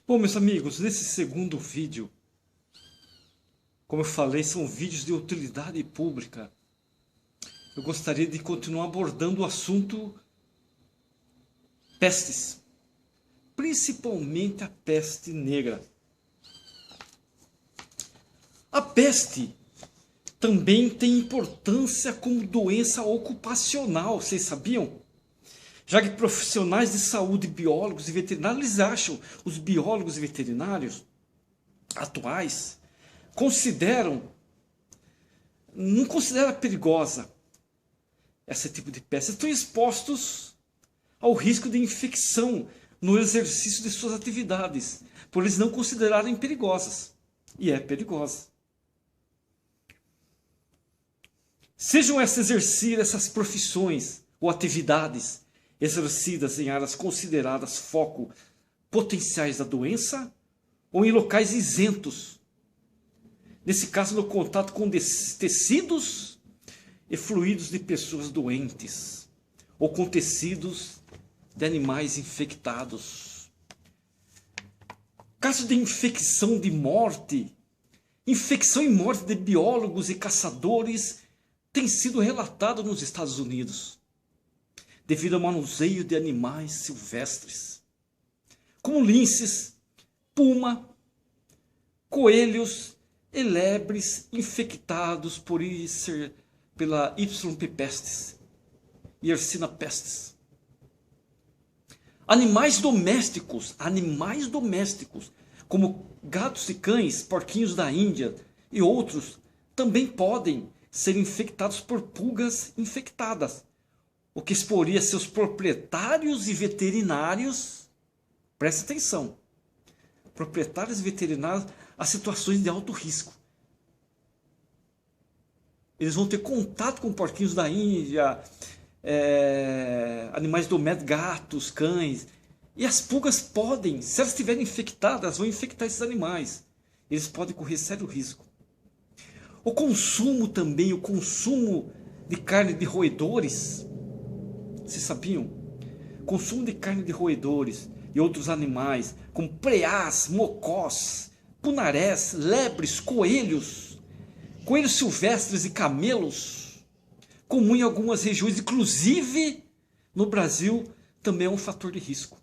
Bom, meus amigos, nesse segundo vídeo, como eu falei, são vídeos de utilidade pública. Eu gostaria de continuar abordando o assunto pestes, principalmente a peste negra. A peste também tem importância como doença ocupacional, vocês sabiam? Já que profissionais de saúde, biólogos e veterinários, eles acham, os biólogos e veterinários atuais, não consideram perigosa esse tipo de peste. Estão expostos ao risco de infecção no exercício de suas atividades, por eles não considerarem perigosas. E é perigosa. Sejam essas profissões ou atividades exercidas em áreas consideradas foco potenciais da doença ou em locais isentos. Nesse caso, no contato com tecidos e fluidos de pessoas doentes ou com tecidos de animais infectados. Caso de infecção e morte de biólogos e caçadores tem sido relatado nos Estados Unidos, devido ao manuseio de animais silvestres, como linces, puma, coelhos e lebres infectados pela YP pestis, Yersinia pestis. Animais domésticos, como gatos e cães, porquinhos da Índia e outros, também podem ser infectados por pulgas infectadas, o que exporia seus proprietários e veterinários, presta atenção, proprietários e veterinários a situações de alto risco. Eles vão ter contato com porquinhos da Índia, animais domésticos, gatos, cães, e as pulgas podem, se elas estiverem infectadas, vão infectar esses animais. Eles podem correr sério risco. O consumo de carne de roedores, vocês sabiam? Consumo de carne de roedores e outros animais, como preás, mocós, punarés, lebres, coelhos silvestres e camelos, comum em algumas regiões, inclusive no Brasil, também é um fator de risco.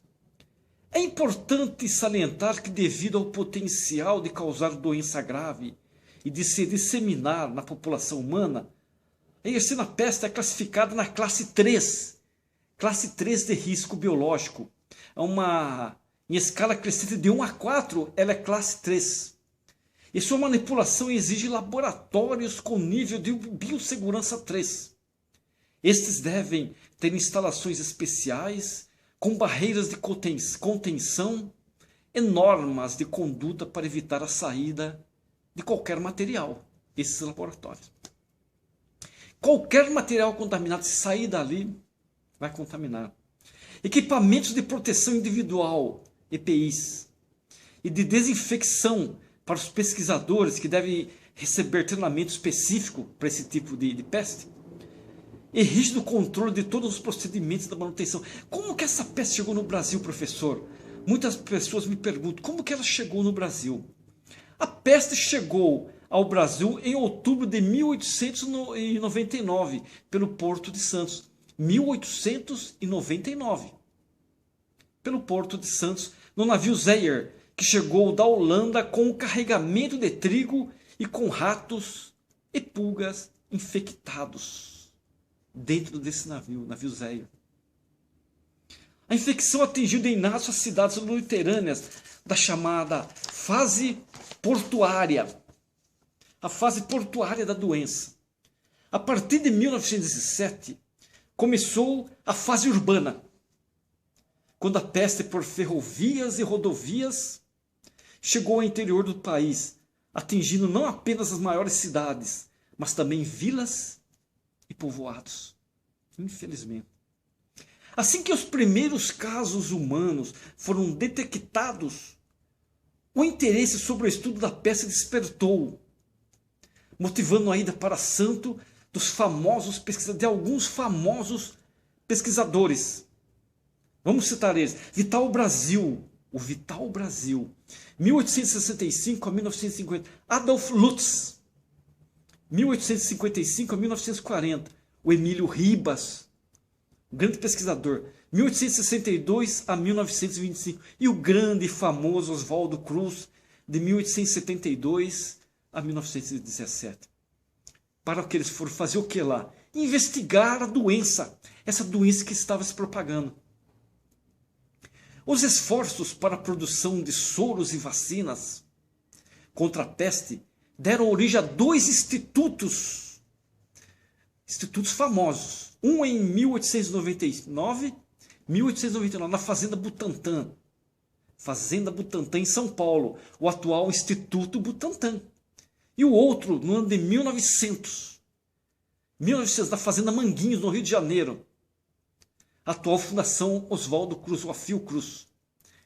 É importante salientar que, devido ao potencial de causar doença grave e de se disseminar na população humana, a Yersinia pestis é classificada na classe 3 de risco biológico. Em escala crescente de 1 a 4, ela é classe 3. E sua manipulação exige laboratórios com nível de biossegurança 3. Estes devem ter instalações especiais, com barreiras de contenção e normas de conduta para evitar a saída de qualquer material, esses laboratórios. Qualquer material contaminado, se sair dali, vai contaminar. Equipamentos de proteção individual, EPIs, e de desinfecção para os pesquisadores que devem receber treinamento específico para esse tipo de peste. E rígido controle de todos os procedimentos da manutenção. Como que essa peste chegou no Brasil, professor? Muitas pessoas me perguntam, como que ela chegou no Brasil? A peste chegou ao Brasil em outubro de 1899, pelo Porto de Santos. 1899. Pelo Porto de Santos, no navio Zeeër, que chegou da Holanda com um carregamento de trigo e com ratos e pulgas infectados dentro desse navio Zeeër. A infecção atingiu de início as cidades litorâneas da chamada fase portuária, a fase portuária da doença. A partir de 1907, começou a fase urbana, quando a peste por ferrovias e rodovias chegou ao interior do país, atingindo não apenas as maiores cidades, mas também vilas e povoados, infelizmente. Assim que os primeiros casos humanos foram detectados, o interesse sobre o estudo da peste despertou, motivando a ida para Santo de alguns famosos pesquisadores. Vamos citar eles. Vital Brasil, o Vital Brasil, 1865 a 1950, Adolf Lutz, 1855 a 1940, o Emílio Ribas, grande pesquisador, 1862 a 1925, e o grande e famoso Oswaldo Cruz, de 1872 a 1917. Para que eles foram fazer o que lá? Investigar a doença, essa doença que estava se propagando. Os esforços para a produção de soros e vacinas contra a peste deram origem a dois institutos famosos. Um em 1899, na Fazenda Butantã, em São Paulo, o atual Instituto Butantã. E o outro no ano de 1900, na Fazenda Manguinhos, no Rio de Janeiro, a atual Fundação Oswaldo Cruz, ou a Fiocruz,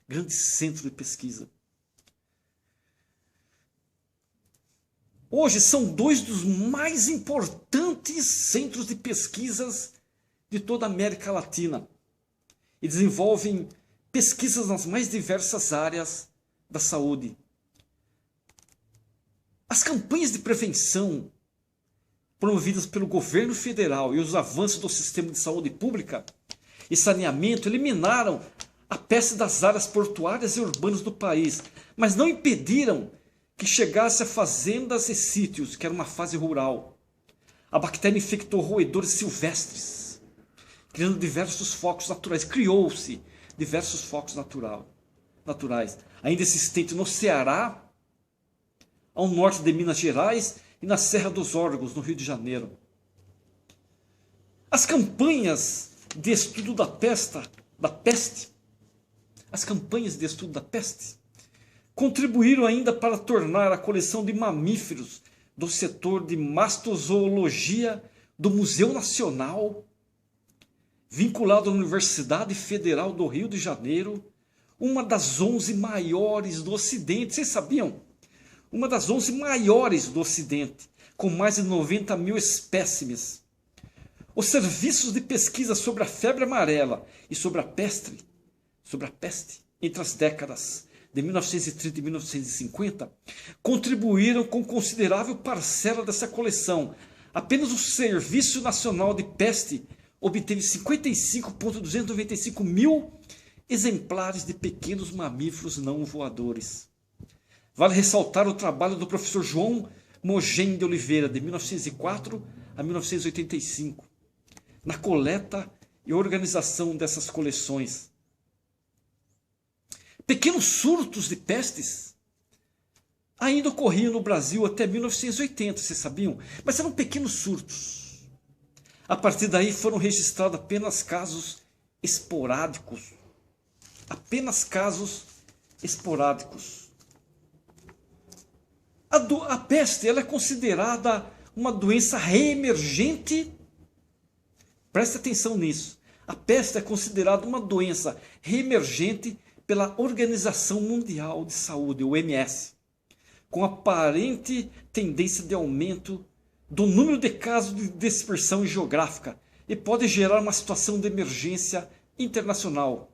grande centro de pesquisa. Hoje são dois dos mais importantes centros de pesquisas de toda a América Latina e desenvolvem pesquisas nas mais diversas áreas da saúde. As campanhas de prevenção promovidas pelo governo federal e os avanços do sistema de saúde pública e saneamento eliminaram a peste das áreas portuárias e urbanas do país, mas não impediram que chegasse a fazendas e sítios, que era uma fase rural. A bactéria infectou roedores silvestres, criando diversos focos naturais. Criou-se diversos focos naturais, ainda existentes no Ceará, ao norte de Minas Gerais e na Serra dos Órgãos, no Rio de Janeiro. As campanhas de estudo da peste contribuíram ainda para tornar a coleção de mamíferos do setor de mastozoologia do Museu Nacional, vinculado à Universidade Federal do Rio de Janeiro, uma das 11 maiores do Ocidente. Vocês sabiam? Uma das 11 maiores do Ocidente, com mais de 90 mil espécimes. Os serviços de pesquisa sobre a febre amarela e sobre a peste, entre as décadas de 1930 e 1950, contribuíram com considerável parcela dessa coleção. Apenas o Serviço Nacional de Peste obteve 55.295 mil exemplares de pequenos mamíferos não voadores. Vale ressaltar o trabalho do professor João Mogem de Oliveira, de 1904 a 1985, na coleta e organização dessas coleções. Pequenos surtos de pestes ainda ocorriam no Brasil até 1980, vocês sabiam? Mas eram pequenos surtos. A partir daí foram registrados apenas casos esporádicos. A peste ela é considerada uma doença reemergente. Preste atenção nisso. A peste é considerada uma doença reemergente pela Organização Mundial de Saúde, OMS, com aparente tendência de aumento do número de casos de dispersão geográfica e pode gerar uma situação de emergência internacional.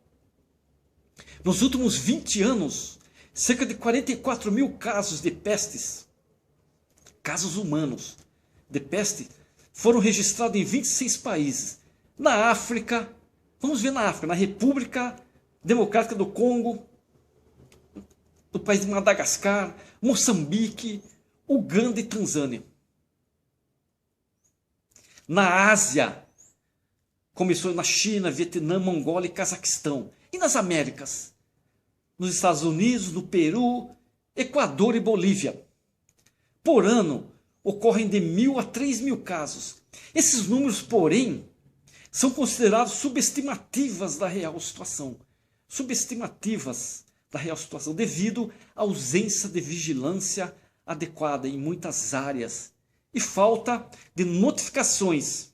Nos últimos 20 anos, cerca de 44 mil casos de pestes, casos humanos de peste, foram registrados em 26 países. Na África, vamos ver na África, na República Democrática do Congo, no país de Madagascar, Moçambique, Uganda e Tanzânia. Na Ásia, começou na China, Vietnã, Mongólia e Cazaquistão. E nas Américas? Nos Estados Unidos, no Peru, Equador e Bolívia. Por ano, ocorrem de 1.000 a 3.000 casos. Esses números, porém, são considerados subestimativas da real situação. Devido à ausência de vigilância adequada em muitas áreas e falta de notificações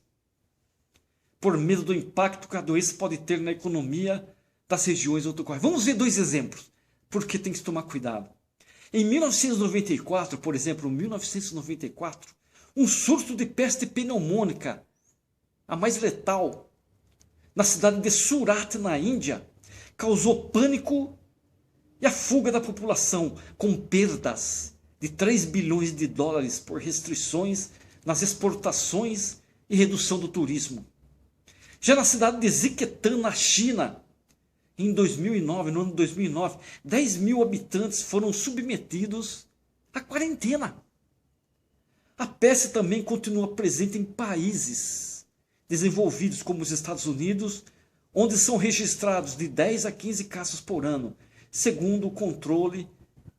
por medo do impacto que a doença pode ter na economia das regiões onde ocorre. Vamos ver dois exemplos, porque tem que tomar cuidado. Em 1994, por exemplo, um surto de peste pneumônica, a mais letal, na cidade de Surat, na Índia, causou pânico E a fuga da população, com perdas de 3 bilhões de dólares por restrições nas exportações e redução do turismo. Já na cidade de Ziquetan, na China, em 2009, no ano de 2009, 10 mil habitantes foram submetidos à quarentena. A peste também continua presente em países desenvolvidos como os Estados Unidos, onde são registrados de 10 a 15 casos por ano, segundo o controle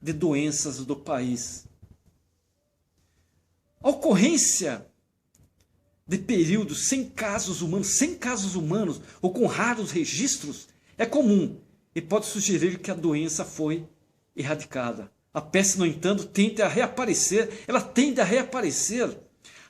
de doenças do país. A ocorrência de períodos sem casos humanos ou com raros registros é comum e pode sugerir que a doença foi erradicada. A peste, no entanto, tende a reaparecer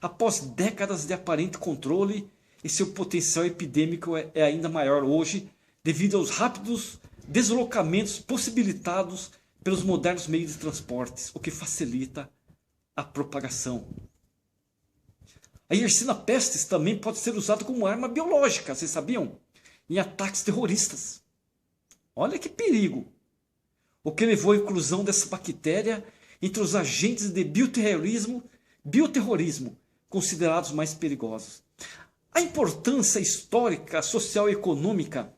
após décadas de aparente controle, e seu potencial epidêmico é ainda maior hoje devido aos rápidos deslocamentos possibilitados pelos modernos meios de transportes, o que facilita a propagação. A Yersinia pestis também pode ser usada como arma biológica, vocês sabiam? Em ataques terroristas. Olha que perigo! O que levou à inclusão dessa bactéria entre os agentes de bioterrorismo considerados mais perigosos. A importância histórica, social e econômica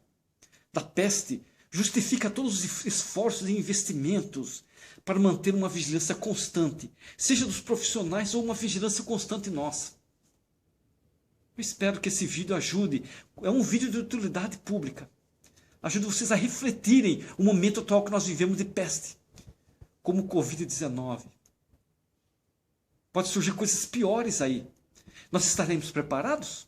da peste justifica todos os esforços e investimentos para manter uma vigilância constante, seja dos profissionais ou uma vigilância constante nossa. Eu espero que esse vídeo ajude, é um vídeo de utilidade pública, ajude vocês a refletirem o momento atual que nós vivemos de peste, como o Covid-19. Pode surgir coisas piores aí. Nós estaremos preparados?